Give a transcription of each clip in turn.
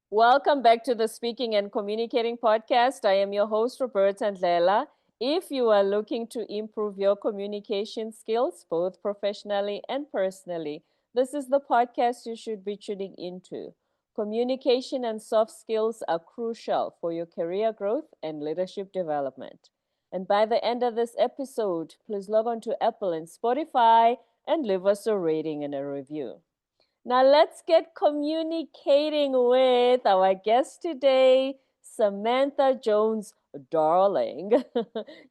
Welcome back to the Speaking and Communicating podcast. I am your host, Roberta Ndlela. If you are looking to improve your communication skills, both professionally and personally, this is the podcast you should be tuning into. Communication and soft skills are crucial for your career growth and leadership development. And by the end of this episode, please log on to Apple and Spotify and leave us a rating and a review. Now let's get communicating with our guest today, Samantha Jones Darling.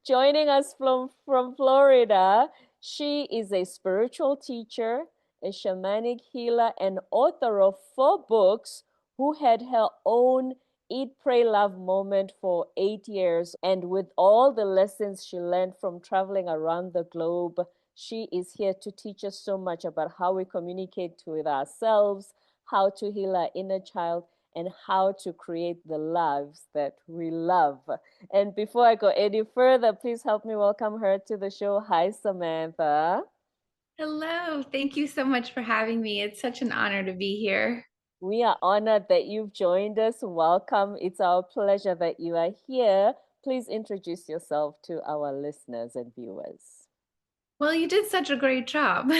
Joining us from Florida, she is a spiritual teacher, a shamanic healer, and author of 4 books who had her own Eat, Pray, Love moment for 8 years. And with all the lessons she learned from traveling around the globe, she is here to teach us so much about how we communicate with ourselves, how to heal our inner child, and how to create the lives that we love. And before I go any further, please help me welcome her to the show. Hi, Samantha. Hello, thank you so much for having me. It's such an honor to be here. We are honored that you've joined us. Welcome. It's our pleasure that you are here. Please introduce yourself to our listeners and viewers. Well, you did such a great job. So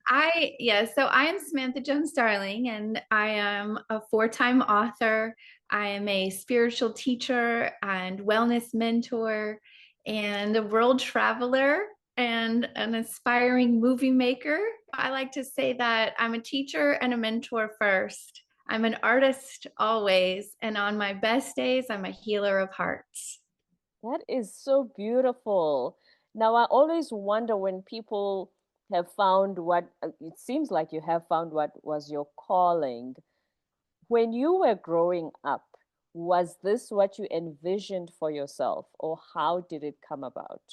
I am Samantha Jones Darling, and I am a 4-time author. I am a spiritual teacher and wellness mentor and a world traveler and an aspiring movie maker. I like to say that I'm a teacher and a mentor first. I'm an artist always, and on my best days, I'm a healer of hearts. That is so beautiful. Now, I always wonder when people have found what it seems like you have found what was your calling. When you were growing up, was this what you envisioned for yourself, or how did it come about?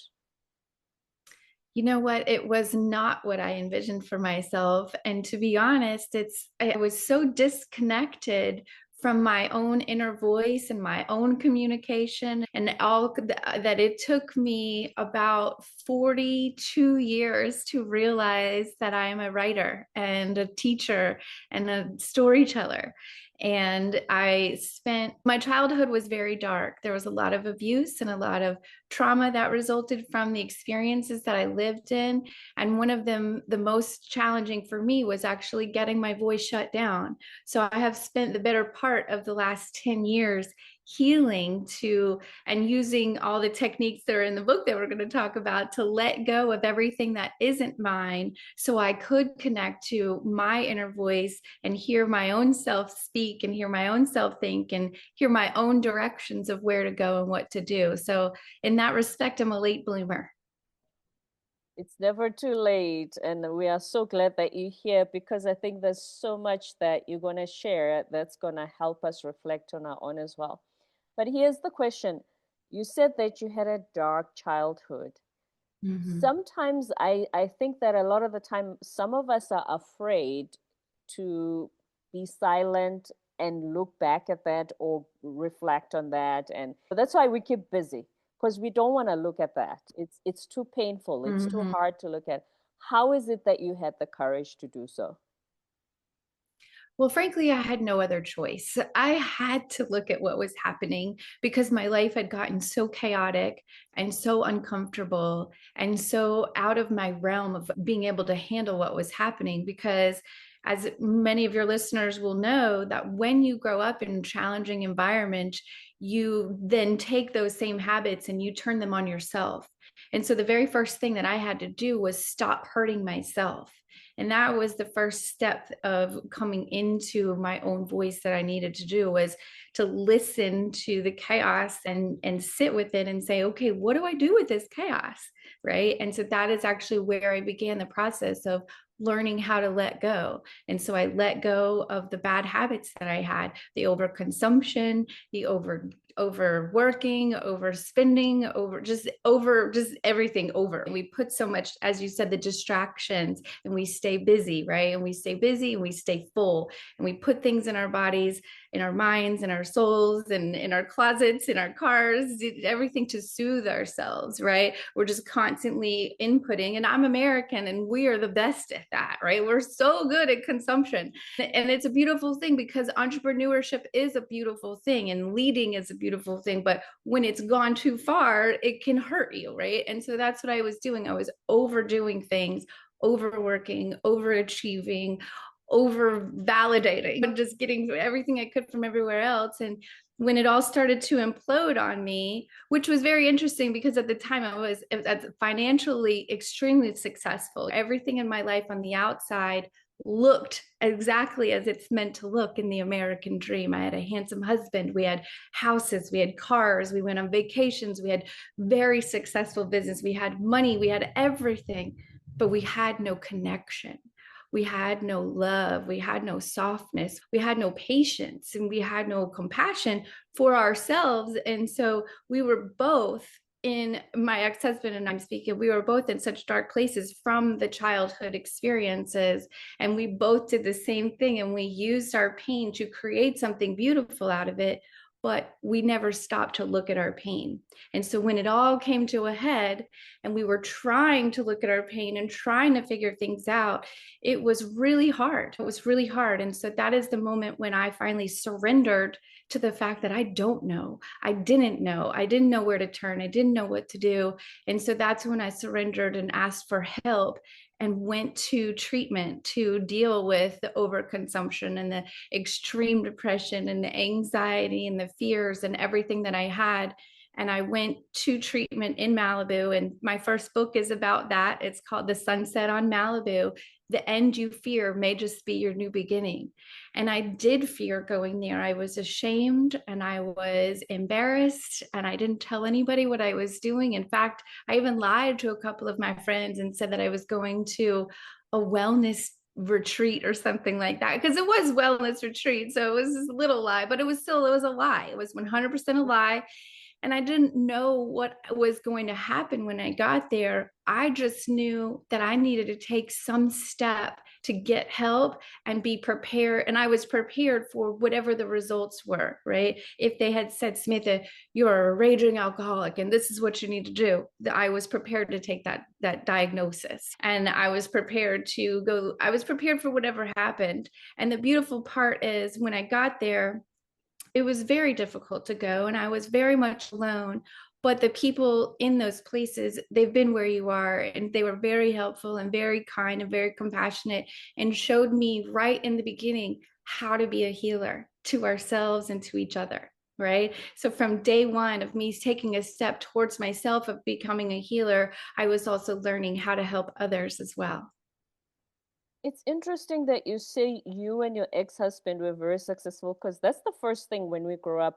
You know what? It was not what I envisioned for myself. And to be honest, I was so disconnected from my own inner voice and my own communication and all that it took me about 42 years to realize that I am a writer and a teacher and a storyteller. And my childhood was very dark. There was a lot of abuse and a lot of trauma that resulted from the experiences that I lived in. And one of them, the most challenging for me, was actually getting my voice shut down. So I have spent the better part of the last 10 years healing and using all the techniques that are in the book that we're going to talk about to let go of everything that isn't mine so I could connect to my inner voice and hear my own self speak and hear my own self think and hear my own directions of where to go and what to do. So in that respect, I'm a late bloomer. It's never too late. And we are so glad that you're here because I think there's so much that you're going to share that's going to help us reflect on our own as well. But here's the question. You said that you had a dark childhood. Mm-hmm. Sometimes I think that a lot of the time, some of us are afraid to be silent and look back at that or reflect on that. And that's why we keep busy because we don't want to look at that. It's too painful. It's too Mm-hmm. hard to look at. How is it that you had the courage to do so? Well, frankly, I had no other choice. I had to look at what was happening because my life had gotten so chaotic and so uncomfortable and so out of my realm of being able to handle what was happening. Because, as many of your listeners will know, that when you grow up in a challenging environment, you then take those same habits and you turn them on yourself. And so the very first thing that I had to do was stop hurting myself. And that was the first step of coming into my own voice that I needed to do, was to listen to the chaos and sit with it and say, okay, what do I do with this chaos? Right. And so that is actually where I began the process of learning how to let go. And so I let go of the bad habits that I had, the overconsumption, the overworking, overspending, over just everything over. We put so much, as you said, the distractions, and we stay busy, right? And we stay busy and we stay full, and we put things in our bodies, in our minds, in our souls, and in our closets, in our cars, everything to soothe ourselves, right? We're just constantly inputting. And I'm American, and we are the bestest, that, right? We're so good at consumption. And it's a beautiful thing because entrepreneurship is a beautiful thing and leading is a beautiful thing. But when it's gone too far, it can hurt you, right? And so that's what I was doing. I was overdoing things, overworking, overachieving, over validating, just getting everything I could from everywhere else. And when it all started to implode on me, which was very interesting because at the time I was financially extremely successful. Everything in my life on the outside looked exactly as it's meant to look in the American dream. I had a handsome husband, we had houses, we had cars, we went on vacations, we had very successful business, we had money, we had everything, but we had no connection. We had no love, we had no softness, we had no patience, and we had no compassion for ourselves. And so we were both in, my ex-husband and I'm speaking, we were both in such dark places from the childhood experiences, and we both did the same thing, and we used our pain to create something beautiful out of it, but we never stopped to look at our pain. And so when it all came to a head and we were trying to look at our pain and trying to figure things out, it was really hard. It was really hard. And so that is the moment when I finally surrendered to the fact that I don't know. I didn't know. I didn't know where to turn. I didn't know what to do. And so that's when I surrendered and asked for help and went to treatment to deal with the overconsumption and the extreme depression and the anxiety and the fears and everything that I had. And I went to treatment in Malibu. And my first book is about that. It's called The Sunset on Malibu. The end you fear may just be your new beginning. And I did fear going there. I was ashamed and I was embarrassed and I didn't tell anybody what I was doing. In fact, I even lied to a couple of my friends and said that I was going to a wellness retreat or something like that, because it was wellness retreat. So it was a little lie, but it was a lie. It was 100% a lie. And I didn't know what was going to happen when I got there. I just knew that I needed to take some step to get help and be prepared. And I was prepared for whatever the results were, right? If they had said, Samantha, you're a raging alcoholic and this is what you need to do, I was prepared to take that diagnosis. And I was prepared to go, I was prepared for whatever happened. And the beautiful part is when I got there, it was very difficult to go and I was very much alone. But the people in those places, they've been where you are, and they were very helpful and very kind and very compassionate and showed me right in the beginning how to be a healer to ourselves and to each other. Right. So from day one of me taking a step towards myself of becoming a healer, I was also learning how to help others as well. It's interesting that you say you and your ex-husband were very successful, because that's the first thing when we grow up,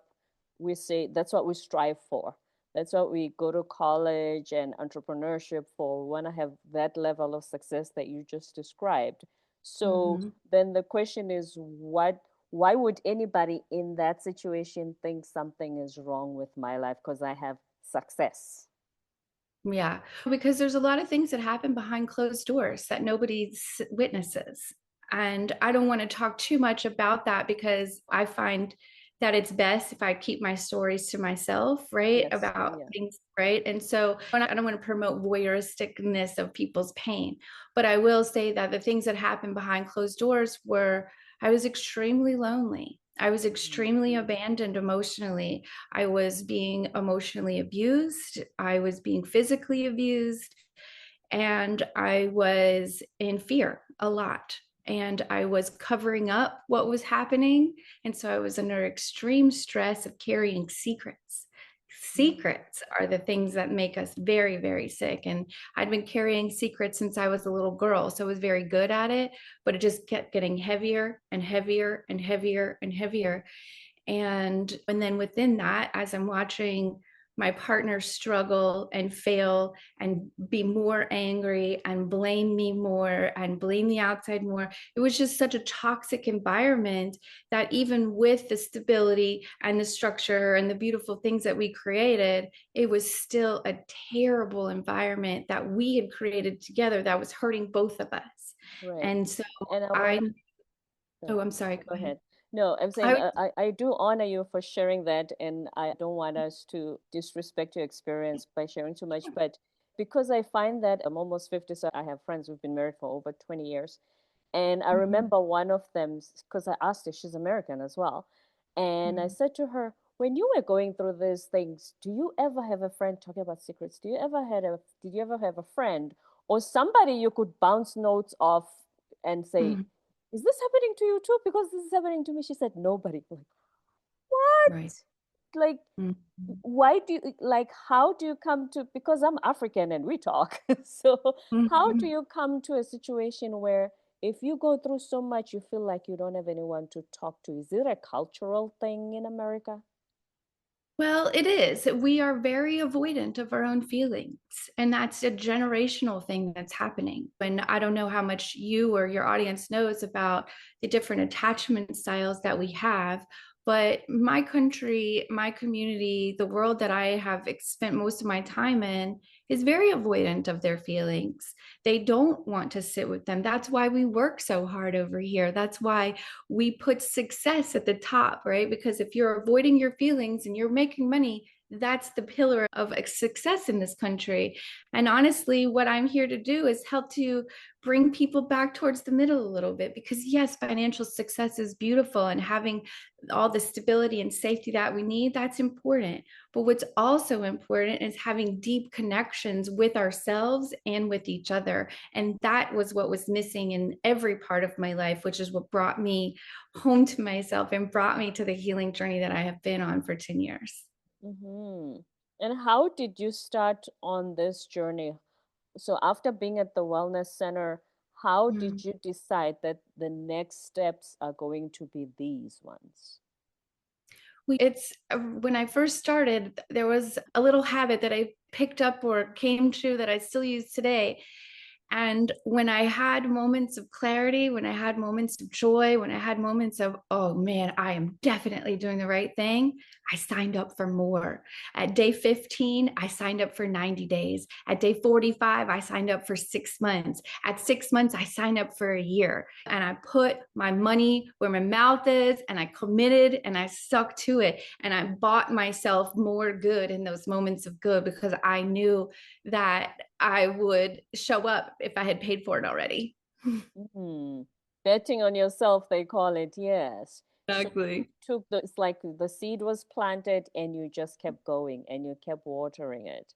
we say that's what we strive for. That's what we go to college and entrepreneurship for. We want to have that level of success that you just described. So Mm-hmm. then the question is, why would anybody in that situation think something is wrong with my life because I have success? Yeah, because there's a lot of things that happen behind closed doors that nobody witnesses. And I don't want to talk too much about that because I find that it's best if I keep my stories to myself, right? Yes, About yeah. things, right? And so I don't want to promote voyeuristicness of people's pain, but I will say that the things that happened behind closed doors were I was extremely lonely. I was extremely abandoned emotionally. I was being emotionally abused. I was being physically abused. And I was in fear a lot. And I was covering up what was happening. And so I was under extreme stress of carrying secrets. Secrets are the things that make us very, very sick. And I'd been carrying secrets since I was a little girl. So I was very good at it, but it just kept getting heavier and heavier and heavier and heavier. And then within that, as I'm watching my partner struggle and fail and be more angry and blame me more and blame the outside more, it was just such a toxic environment that even with the stability and the structure and the beautiful things that we created, it was still a terrible environment that we had created together that was hurting both of us. Right. And so And I I, want oh, I'm sorry, go go ahead. ahead. No, I'm saying I I do honor you for sharing that, and I don't want us to disrespect your experience by sharing too much. But because I find that I'm almost 50, so I have friends who've been married for over 20 years. And I Mhm. remember one of them, because I asked her, she's American as well. And I Mhm. said to her, when you were going through these things, do you ever have a friend talking about secrets? Did you ever have a friend or somebody you could bounce notes off and say, Mhm. is this happening to you too? Because this is happening to me. She said, nobody. Like, what? Right. Like, Mhm. why do you, like, how do you come to, because I'm African and we talk. So how do Mhm. you come to a situation where if you go through so much, you feel like you don't have anyone to talk to? Is it a cultural thing in America? Well, it is. We are very avoidant of our own feelings. And that's a generational thing that's happening. And I don't know how much you or your audience knows about the different attachment styles that we have. But my country, my community, the world that I have spent most of my time in is very avoidant of their feelings. They don't want to sit with them. That's why we work so hard over here. That's why we put success at the top, right? Because if you're avoiding your feelings and you're making money, that's the pillar of success in this country. And honestly, what I'm here to do is help to bring people back towards the middle a little bit because, yes, financial success is beautiful and having all the stability and safety that we need, that's important. But what's also important is having deep connections with ourselves and with each other. And that was what was missing in every part of my life, which is what brought me home to myself and brought me to the healing journey that I have been on for 10 years. Mm-hmm. And how did you start on this journey? So after being at the wellness center, how Mm. did you decide that the next steps are going to be these ones? It's when I first started, there was a little habit that I picked up or came to that I still use today. And when I had moments of clarity, when I had moments of joy, when I had moments of, oh man, I am definitely doing the right thing, I signed up for more. At day 15, I signed up for 90 days. At day 45, I signed up for 6 months. At 6 months, I signed up for a year. And I put my money where my mouth is and I committed and I stuck to it. And I bought myself more good in those moments of good because I knew that I would show up if I had paid for it already. Mm. Betting on yourself, they call it, yes. So you Exactly. took it's like the seed was planted and you just kept going and you kept watering it.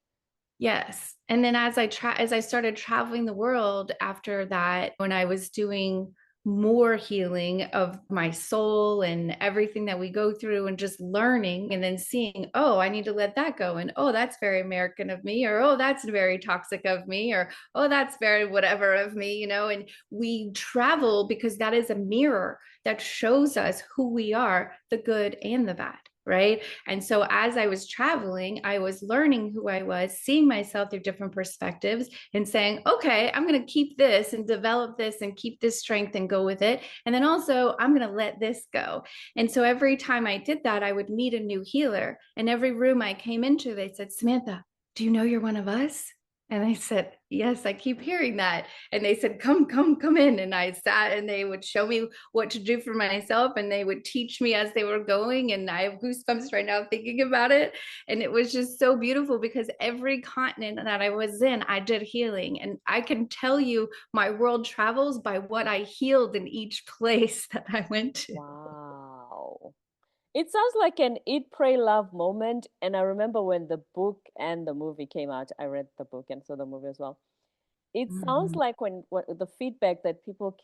Yes. And then as I started traveling the world after that, when I was doing more healing of my soul and everything that we go through and just learning and then seeing, oh, I need to let that go. And oh, that's very American of me, or oh, that's very toxic of me, or oh, that's very whatever of me, and we travel because that is a mirror that shows us who we are, the good and the bad. Right. And so as I was traveling, I was learning who I was, seeing myself through different perspectives and saying, okay, I'm going to keep this and develop this and keep this strength and go with it. And then also, I'm going to let this go. And so every time I did that, I would meet a new healer. And every room I came into, they said, Samantha, do you know you're one of us? And I said, yes, I keep hearing that. And they said, come in. And I sat and they would show me what to do for myself and they would teach me as they were going. And I have goosebumps right now thinking about it. And it was just so beautiful because every continent that I was in, I did healing. And I can tell you my world travels by what I healed in each place that I went to. Wow. It sounds like an Eat, Pray, Love moment. And I remember when the book and the movie came out, I read the book and saw the movie as well. It sounds Mhm. like when what the feedback that people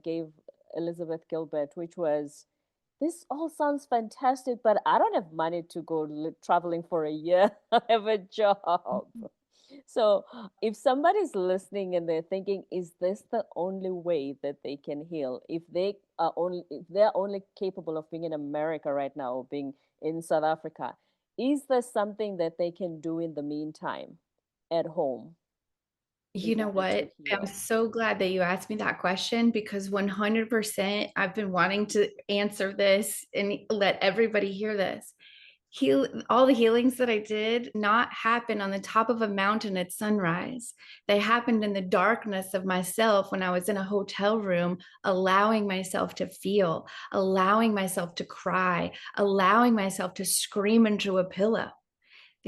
gave Elizabeth Gilbert, which was, this all sounds fantastic, but I don't have money to go traveling for a year. I have a job. So if somebody's listening and they're thinking, is this the only way that they can heal? If they're only capable of being in America right now, or being in South Africa, is there something that they can do in the meantime at home in You know order to what? I'm heal? so glad that you asked me that question because 100% I've been wanting to answer this and let everybody hear this. All the healings that I did not happen on the top of a mountain at sunrise. They happened in the darkness of myself when I was in a hotel room, allowing myself to feel, allowing myself to cry, allowing myself to scream into a pillow.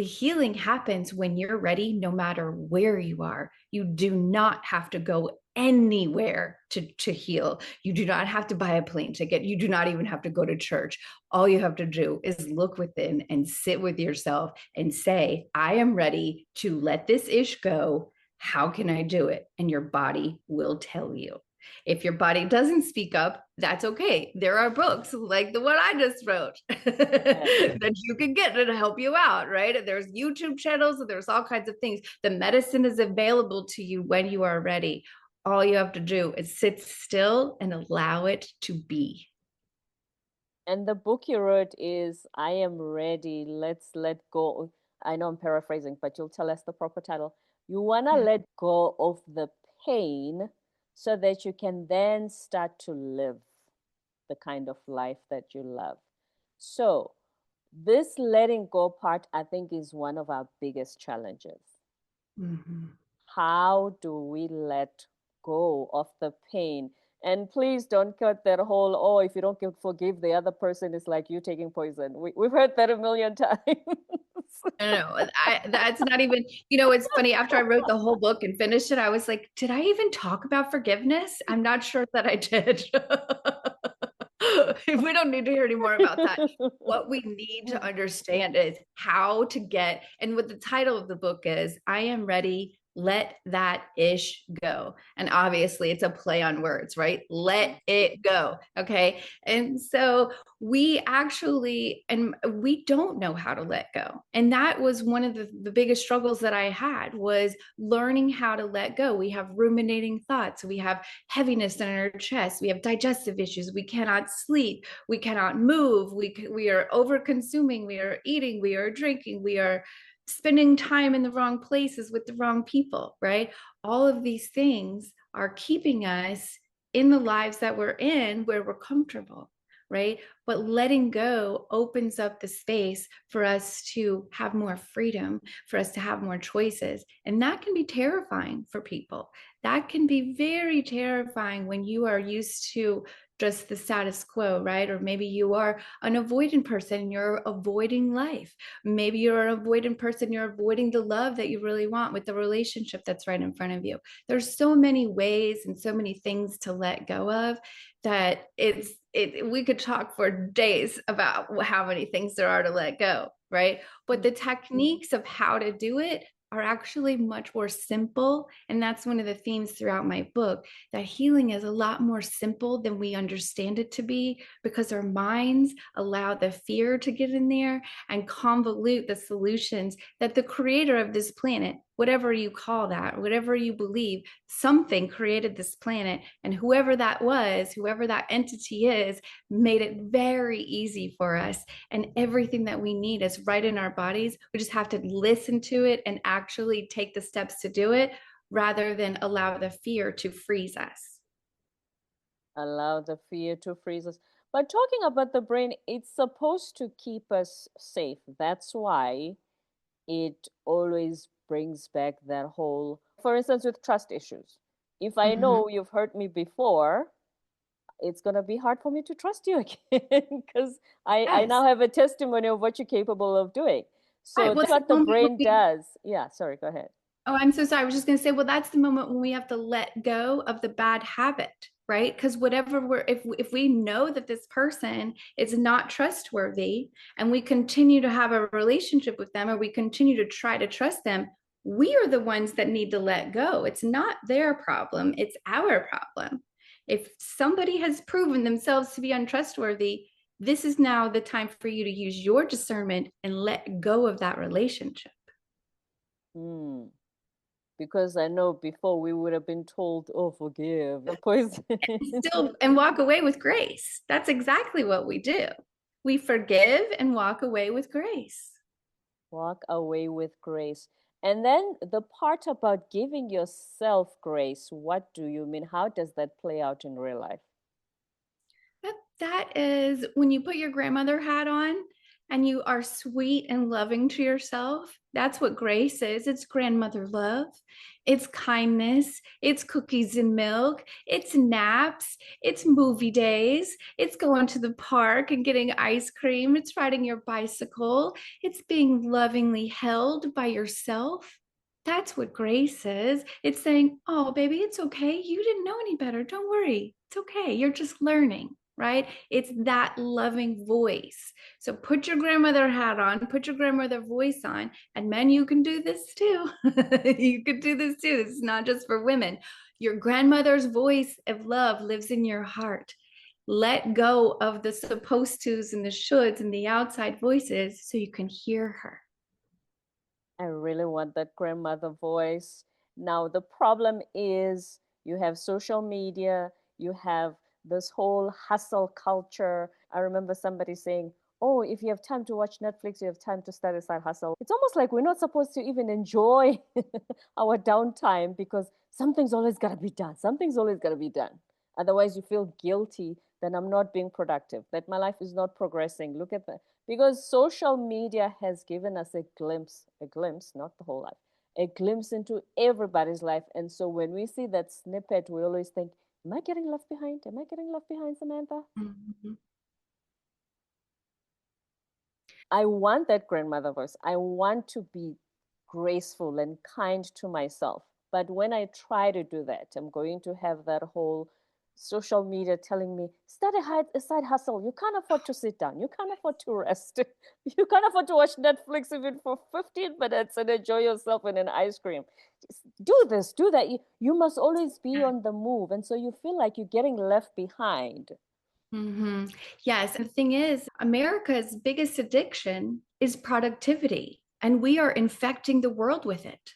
The healing happens when you're ready, no matter where you are. You do not have to go anywhere to heal. You do not have to buy a plane ticket. You do not even have to go to church. All you have to do is look within and sit with yourself and say, I am ready to let this ish go. How can I do it? And your body will tell you. If your body doesn't speak up, that's okay. There are books like the one I just wrote that you can get to help you out, right? There's YouTube channels, there's all kinds of things. The medicine is available to you when you are ready. All you have to do is sit still and allow it to be. And the book you wrote is I Am Ready, Let's Let Go. I know I'm paraphrasing, but you'll tell us the proper title. You want to let go of the pain so that you can then start to live the kind of life that you love. So, this letting go part, I think, is one of our biggest challenges. Mm-hmm. How do we let go of the pain? And please don't cut that whole, oh, if you don't forgive the other person, it's like you taking poison. We've heard that a million times. No, that's not even, it's funny. After I wrote the whole book and finished it, I was like, did I even talk about forgiveness? I'm not sure that I did. We don't need to hear any more about that. What we need to understand is how to get, and what the title of the book is, I Am Ready, Let That Ish Go. And obviously it's a play on words, right? Let it go. Okay. And so we don't know how to let go. And that was one of the biggest struggles that I had, was learning how to let go. We have ruminating thoughts. We have heaviness in our chest. We have digestive issues. We cannot sleep. We cannot move. We are over consuming. We are eating. We are drinking. We are spending time in the wrong places with the wrong people, right? All of these things are keeping us in the lives that we're in where we're comfortable, right? But letting go opens up the space for us to have more freedom, for us to have more choices. And that can be terrifying for people. That can be very terrifying when you are used to just the status quo, right? Or maybe you are an avoidant person, you're avoiding life. Maybe you're an avoidant person, you're avoiding the love that you really want with the relationship that's right in front of you. There's so many ways and so many things to let go of that we could talk for days about how many things there are to let go, right? But the techniques of how to do it are actually much more simple. And that's one of the themes throughout my book, that healing is a lot more simple than we understand it to be, because our minds allow the fear to get in there and convolute the solutions that the creator of this planet, whatever you call that, whatever you believe, something created this planet. And whoever that was, whoever that entity is, made it very easy for us. And everything that we need is right in our bodies. We just have to listen to it and actually take the steps to do it, rather than allow the fear to freeze us. Allow the fear to freeze us. But talking about the brain, it's supposed to keep us safe. That's why it always brings back that whole, for instance, with trust issues. If I know you've hurt me before, it's going to be hard for me to trust you again because I now have a testimony of what you're capable of doing. So Right. that's what the brain does. Yeah, sorry, go ahead. Oh, I'm so sorry. I was just going to say, well, that's the moment when we have to let go of the bad habit, right? Because if we know that this person is not trustworthy and we continue to have a relationship with them, or we continue to try to trust them, we are the ones that need to let go. It's not their problem, it's our problem. If somebody has proven themselves to be untrustworthy, this is now the time for you to use your discernment and let go of that relationship. Because I know before we would have been told, oh, forgive the poison. And walk away with grace. That's exactly what we do. We forgive and walk away with grace. Walk away with grace. And then the part about giving yourself grace, what do you mean? How does that play out in real life? That is when you put your grandmother hat on and you are sweet and loving to yourself, that's what grace is. It's grandmother love. It's kindness. It's cookies and milk. It's naps. It's movie days. It's going to the park and getting ice cream. It's riding your bicycle. It's being lovingly held by yourself. That's what grace is. It's saying, oh, baby, it's okay. You didn't know any better. Don't worry. It's okay. You're just learning, right? It's that loving voice. So put your grandmother hat on, put your grandmother voice on, and men, you can do this too. You can do this too. This is not just for women. Your grandmother's voice of love lives in your heart. Let go of the supposed tos and the shoulds and the outside voices so you can hear her. I really want that grandmother voice. Now, the problem is you have social media, you have this whole hustle culture. I remember somebody saying, oh, if you have time to watch Netflix, you have time to start a side hustle. It's almost like we're not supposed to even enjoy our downtime because something's always got to be done. Something's always got to be done. Otherwise, you feel guilty that I'm not being productive, that my life is not progressing. Look at that. Because social media has given us a glimpse, not the whole life, a glimpse into everybody's life. And so when we see that snippet, we always think, am I getting left behind? Am I getting left behind, Samantha? Mm-hmm. I want that grandmother voice. I want to be graceful and kind to myself. But when I try to do that, I'm going to have that whole social media telling me, start a side hustle. You can't afford to sit down. You can't afford to rest. You can't afford to watch Netflix even for 15 minutes and enjoy yourself in an ice cream. Just do this, do that. You must always be on the move. And so you feel like you're getting left behind. Mm-hmm. Yes. And the thing is, America's biggest addiction is productivity, and we are infecting the world with it.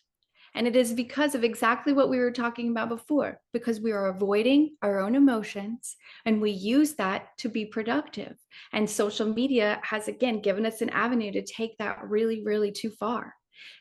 And it is because of exactly what we were talking about before, because we are avoiding our own emotions and we use that to be productive. And social media has, again, given us an avenue to take that really, really too far.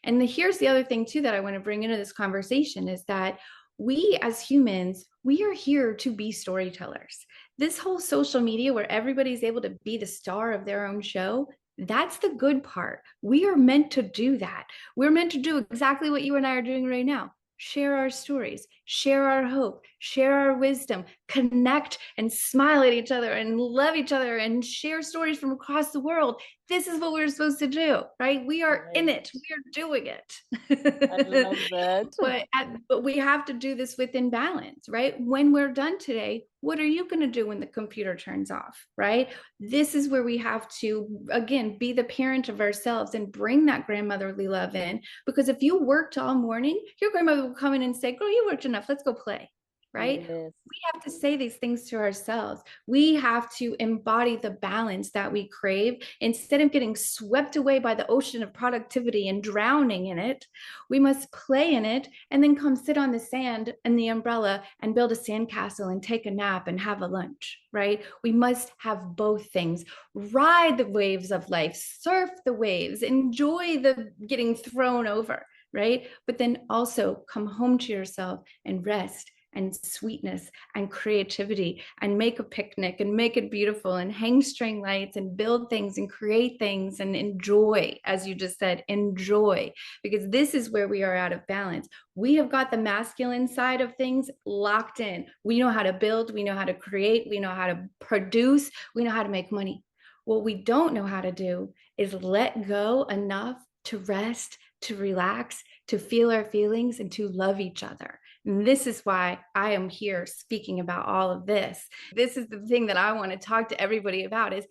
And here's the other thing, too, that I want to bring into this conversation is that we as humans, we are here to be storytellers. This whole social media where everybody's able to be the star of their own show, that's the good part. We are meant to do that. We're meant to do exactly what you and I are doing right now. Share our stories, share our hope, share our wisdom, connect and smile at each other and love each other and share stories from across the world. This is what we're supposed to do, right? We are in Right. it. We are doing I it. love that. But we have to do this within balance, right? When we're done today, what are you going to do when the computer turns off, right? This is where we have to, again, be the parent of ourselves and bring that grandmotherly love in. Because if you worked all morning, your grandmother will come in and say, girl, you worked enough. Let's go play, right? Yes. We have to say these things to ourselves. We have to embody the balance that we crave instead of getting swept away by the ocean of productivity and drowning in it. We must play in it and then come sit on the sand and the umbrella and build a sandcastle and take a nap and have a lunch, right? We must have both things. Ride the waves of life, surf the waves, enjoy the getting thrown over, right? But then also come home to yourself and rest and sweetness and creativity and make a picnic and make it beautiful and hang string lights and build things and create things and enjoy, as you just said, enjoy, because this is where we are out of balance. We have got the masculine side of things locked in. We know how to build, we know how to create, we know how to produce, we know how to make money. What we don't know how to do is let go enough to rest, to relax, to feel our feelings, and to love each other. And this is why I am here speaking about all of this. This is the thing that I want to talk to everybody about is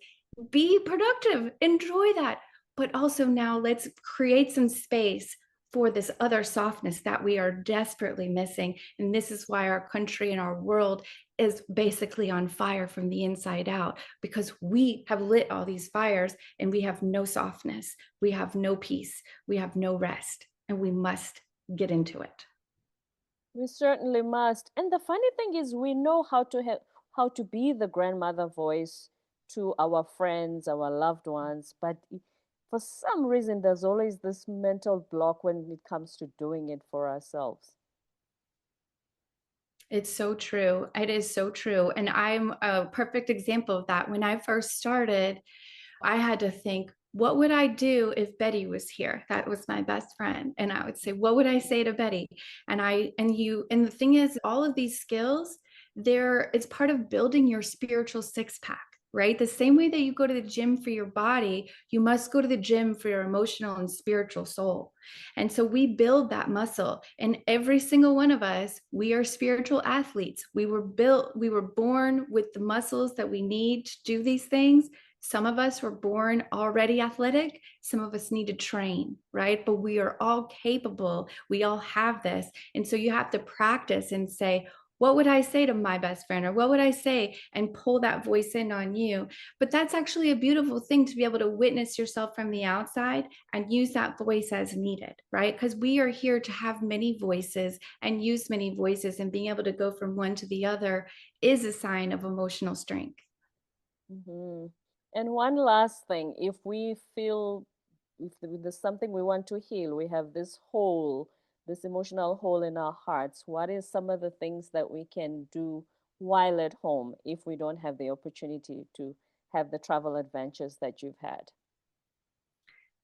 be productive, enjoy that. But also now let's create some space for this other softness that we are desperately missing. And this is why our country and our world is basically on fire from the inside out, because we have lit all these fires and we have no softness, we have no peace, we have no rest, and we must get into it. We certainly must. And the funny thing is, we know how to be the grandmother voice to our friends, our loved ones, but for some reason, there's always this mental block when it comes to doing it for ourselves. It's so true. It is so true. And I'm a perfect example of that. When I first started, I had to think, What would I do if Betty was here? That was my best friend. And I would say, what would I say to Betty? And the thing is, all of these skills, it's part of building your spiritual six pack, right? The same way that you go to the gym for your body, you must go to the gym for your emotional and spiritual soul. And so we build that muscle. And every single one of us, we are spiritual athletes. We were born with the muscles that we need to do these things. Some of us were born already athletic. Some of us need to train, right? But we are all capable. We all have this. And so you have to practice and say, what would I say to my best friend? Or what would I say? And pull that voice in on you. But that's actually a beautiful thing to be able to witness yourself from the outside and use that voice as needed, right? Because we are here to have many voices and use many voices, and being able to go from one to the other is a sign of emotional strength. Mm-hmm. And one last thing, if we feel if there's something we want to heal, we have this hole, this emotional hole in our hearts, what is some of the things that we can do while at home if we don't have the opportunity to have the travel adventures that you've had?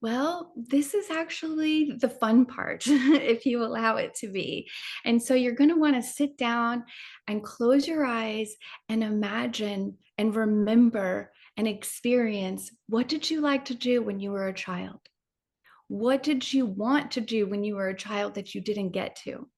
Well, this is actually the fun part, if you allow it to be. And so you're going to want to sit down and close your eyes and imagine and remember and experience, what did you like to do when you were a child? What did you want to do when you were a child that you didn't get to?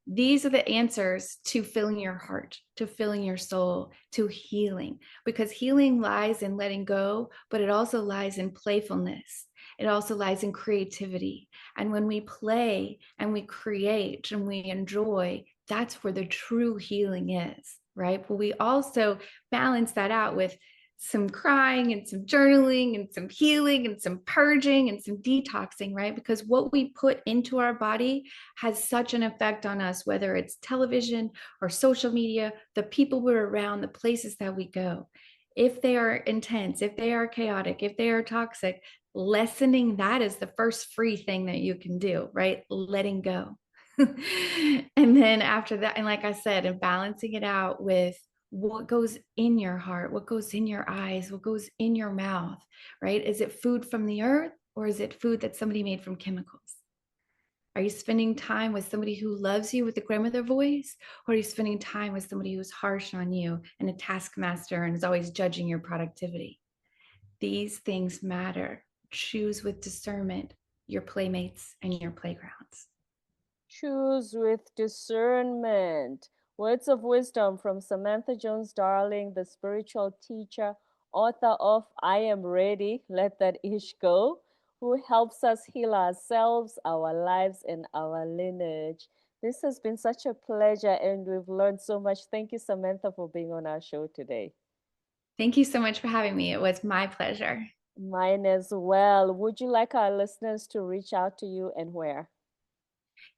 These are the answers to filling your heart, to filling your soul, to healing, because healing lies in letting go, but it also lies in playfulness. It also lies in creativity. And when we play and we create and we enjoy, that's where the true healing is, right? But we also balance that out with some crying and some journaling and some healing and some purging and some detoxing, right? Because what we put into our body has such an effect on us, whether it's television or social media, the people we're around, the places that we go. If they are intense, if they are chaotic, if they are toxic, lessening that is the first free thing that you can do, right? Letting go. And then after that, and like I said, and balancing it out with what goes in your heart, what goes in your eyes, what goes in your mouth, right? Is it food from the earth, or is it food that somebody made from chemicals? Are you spending time with somebody who loves you with the grandmother voice? Or are you spending time with somebody who's harsh on you and a taskmaster and is always judging your productivity? These things matter. Choose with discernment your playmates and your playgrounds. Choose with discernment. Words of wisdom from Samantha Jones Darling, the spiritual teacher, author of I Am Ready, Let That Ish Go, who helps us heal ourselves, our lives, and our lineage. This has been such a pleasure, and we've learned so much. Thank you, Samantha, for being on our show today. Thank you so much for having me. It was my pleasure. Mine as well. Would you like our listeners to reach out to you, and where?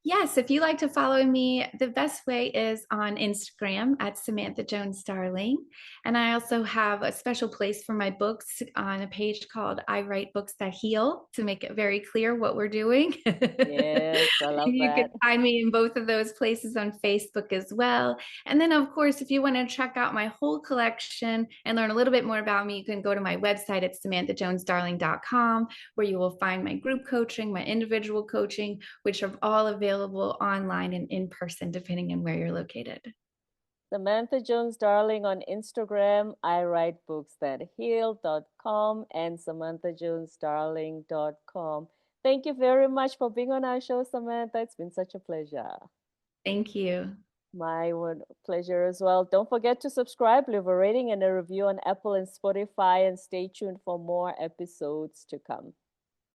Yes, if you like to follow me, the best way is on Instagram at Samantha Jones Darling. And I also have a special place for my books on a page called I Write Books That Heal, to make it very clear what we're doing. Yes, I love You can that. find me in both of those places on Facebook as well. And then, of course, if you want to check out my whole collection and learn a little bit more about me, you can go to my website at samanthajonesdarling.com, where you will find my group coaching, my individual coaching, which are all available online and in person, depending on where you're located. Samantha Jones Darling on Instagram, I write books that heal.com and samanthajonesdarling.com. Thank you very much for being on our show, Samantha. It's been such a pleasure. Thank you. My pleasure as well. Don't forget to subscribe, leave a rating and a review on Apple and Spotify, and stay tuned for more episodes to come.